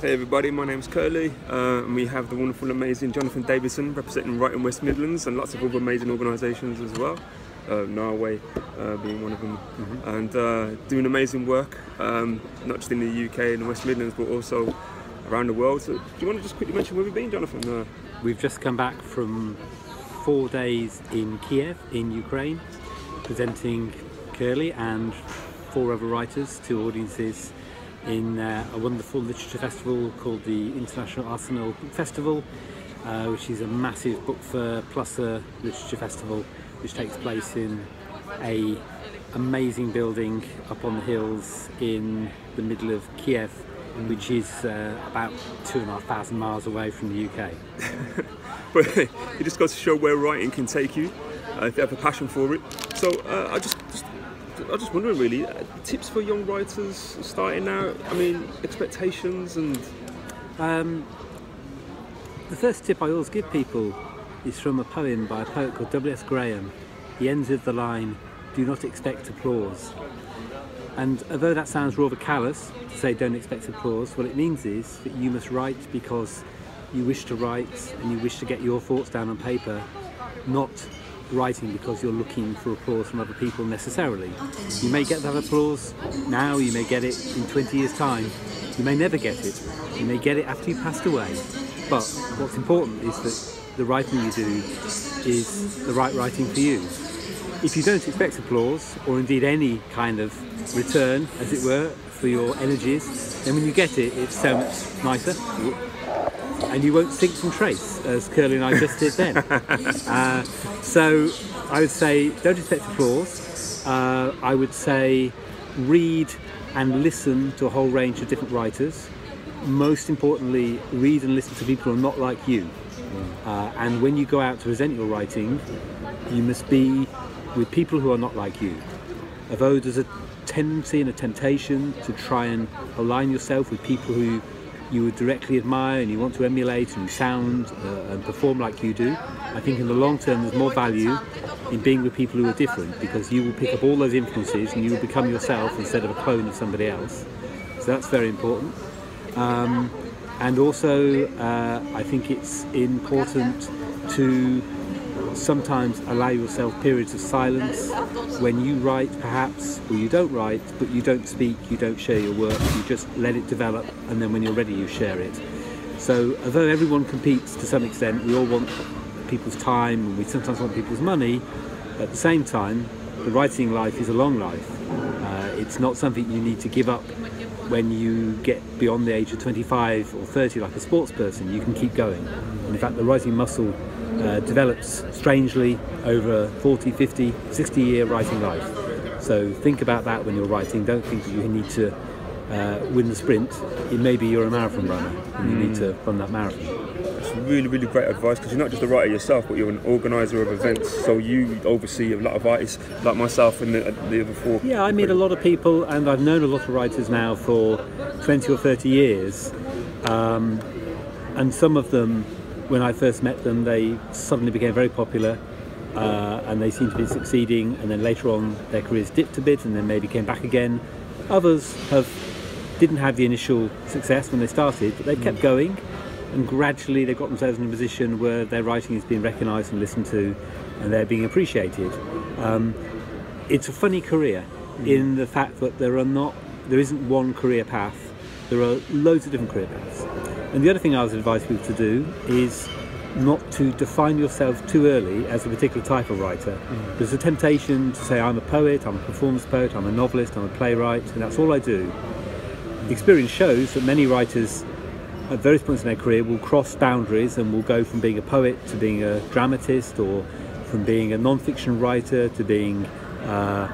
Hey everybody, my name's Kurly, and we have the wonderful, amazing Jonathan Davidson representing Writing West Midlands and lots of other amazing organisations as well. Norway being one of them, and doing amazing work, not just in the UK and the West Midlands, but also around the world. So, do you want to just quickly mention where we've been, Jonathan? We've just come back from 4 days in Kiev, in Ukraine, presenting Kurly and 4 other writers to audiences in a wonderful literature festival called the International Arsenal Book Festival, which is a massive book fair plus a literature festival which takes place in a amazing building up on the hills in the middle of Kiev, which is about 2,500 miles away from the UK. But it just goes to show where writing can take you if you have a passion for it. So I was just wondering, really, tips for young writers starting out. I mean, expectations and. The first tip I always give people is from a poem by a poet called W.S. Graham. He ends with the line, "Do not expect applause." And although that sounds rather callous to say don't expect applause, what it means is that you must write because you wish to write and you wish to get your thoughts down on paper, not writing because you're looking for applause from other people necessarily. You may get that applause now, you may get it in 20 years' time, you may never get it, you may get it after you've passed away. But what's important is that the writing you do is the right writing for you. If you don't expect applause, or indeed any kind of return, as it were, for your energies, then when you get it, it's so much nicer. And you won't sink from trace, as Kurly and I just did then. So I would say don't expect applause. I would say read and listen to a whole range of different writers. Most importantly, read and listen to people who are not like you. And when you go out to present your writing, you must be with people who are not like you. Although there's a tendency and a temptation to try and align yourself with people who you would directly admire and you want to emulate and sound and perform like you do, I think in the long term there's more value in being with people who are different, because you will pick up all those influences and you will become yourself instead of a clone of somebody else. So that's very important. And also I think it's important to sometimes allow yourself periods of silence when you write, perhaps, or you don't write, but you don't speak, you don't share your work, you just let it develop, and then when you're ready you share it. So although everyone competes to some extent, we all want people's time and we sometimes want people's money, at the same time the writing life is a long life. It's not something you need to give up when you get beyond the age of 25 or 30 like a sports person. You can keep going, and in fact the writing muscle develops strangely over a 40, 50, 60 year writing life. So think about that when you're writing. Don't think that you need to win the sprint. It may be you're a marathon runner and you need to run that marathon. It's really, really great advice, because you're not just a writer yourself, but you're an organiser of events, so you oversee a lot of artists like myself and the other 4. Yeah, I meet a lot of people, and I've known a lot of writers now for 20 or 30 years, and some of them, when I first met them, they suddenly became very popular and they seem to be succeeding, and then later on their careers dipped a bit and then maybe came back again. Others didn't have the initial success when they started, but they've kept going, and gradually they've got themselves in a position where their writing is being recognised and listened to, and they're being appreciated. It's a funny career in the fact that there isn't one career path. There are loads of different career paths. And the other thing I would advise people to do is not to define yourself too early as a particular type of writer. There's a temptation to say, I'm a poet, I'm a performance poet, I'm a novelist, I'm a playwright, and that's all I do. Experience shows that many writers at various points in their career will cross boundaries and will go from being a poet to being a dramatist, or from being a non-fiction writer to being a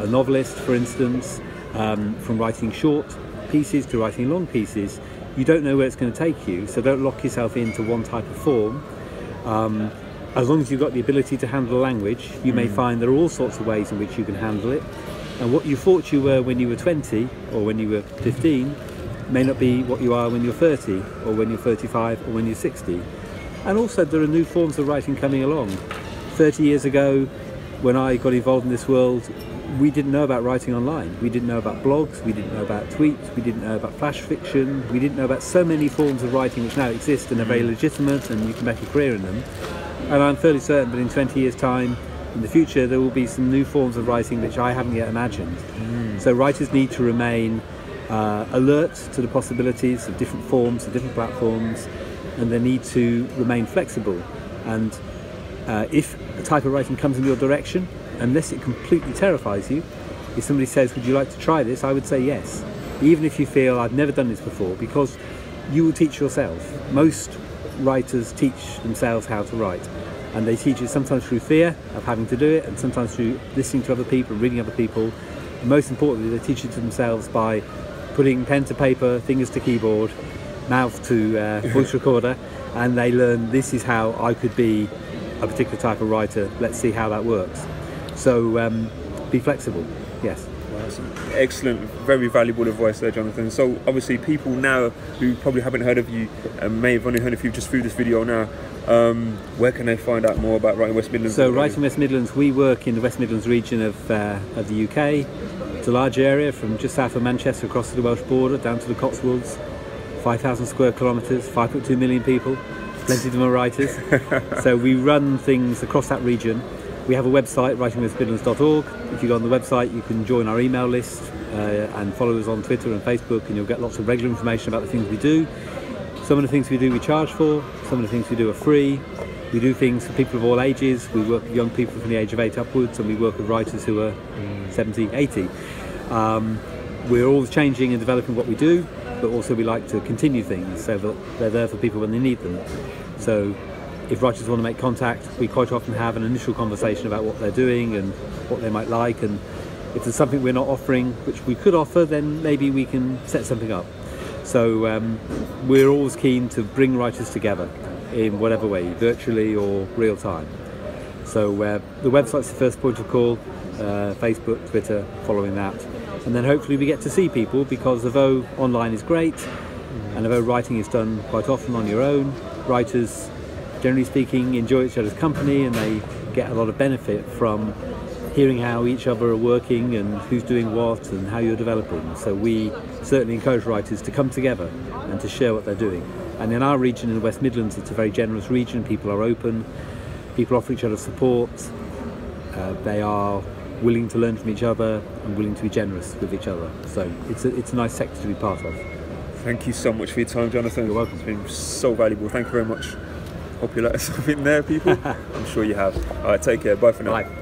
novelist, for instance, from writing short pieces to writing long pieces. You don't know where it's going to take you, so don't lock yourself into one type of form. As long as you've got the ability to handle language, you may find there are all sorts of ways in which you can handle it, and what you thought you were when you were 20 or when you were 15 may not be what you are when you're 30 or when you're 35 or when you're 60. And also there are new forms of writing coming along. 30 years ago, when I got involved in this world, we didn't know about writing online. We didn't know about blogs, we didn't know about tweets, we didn't know about flash fiction, we didn't know about so many forms of writing which now exist and are very legitimate and you can make a career in them. And I'm fairly certain that in 20 years' time, in the future, there will be some new forms of writing which I haven't yet imagined. So writers need to remain alert to the possibilities of different forms, of different platforms, and they need to remain flexible. And if a type of writing comes in your direction, unless it completely terrifies you, if somebody says, would you like to try this, I would say yes. Even if you feel, I've never done this before, because you will teach yourself. Most writers teach themselves how to write, and they teach it sometimes through fear of having to do it, and sometimes through listening to other people, reading other people. And most importantly, they teach it to themselves by putting pen to paper, fingers to keyboard, mouth to voice recorder, and they learn, this is how I could be a particular type of writer, let's see how that works. So be flexible, yes. Awesome. Excellent, very valuable advice there, Jonathan. So obviously people now who probably haven't heard of you and may have only heard of you just through this video now, where can they find out more about Writing West Midlands? So Writing West Midlands, we work in the West Midlands region of the UK. It's a large area from just south of Manchester across to the Welsh border down to the Cotswolds, 5,000 square kilometres, 5.2 million people, plenty of them are writers. So we run things across that region. We have a website, writingwestmidlands.org. If you go on the website, you can join our email list and follow us on Twitter and Facebook, and you'll get lots of regular information about the things we do. Some of the things we do we charge for, some of the things we do are free. We do things for people of all ages. We work with young people from the age of 8 upwards, and we work with writers who are 70, 80. We're always changing and developing what we do, but also we like to continue things so that they're there for people when they need them. So if writers want to make contact, we quite often have an initial conversation about what they're doing and what they might like, and if there's something we're not offering which we could offer, then maybe we can set something up. So we're always keen to bring writers together in whatever way, virtually or real time. So the website's the first point of call, Facebook, Twitter, following that. And then hopefully we get to see people, because although online is great, and although writing is done quite often on your own, writers, generally speaking, enjoy each other's company, and they get a lot of benefit from hearing how each other are working and who's doing what and how you're developing. So we certainly encourage writers to come together and to share what they're doing. And in our region, in the West Midlands, it's a very generous region. People are open, people offer each other support, they are willing to learn from each other and willing to be generous with each other. So it's a nice sector to be part of. Thank you so much for your time, Jonathan. You're welcome. It's been so valuable. Thank you very much. Hope you let us have in there, people. I'm sure you have. All right, take care. Bye for now. Bye.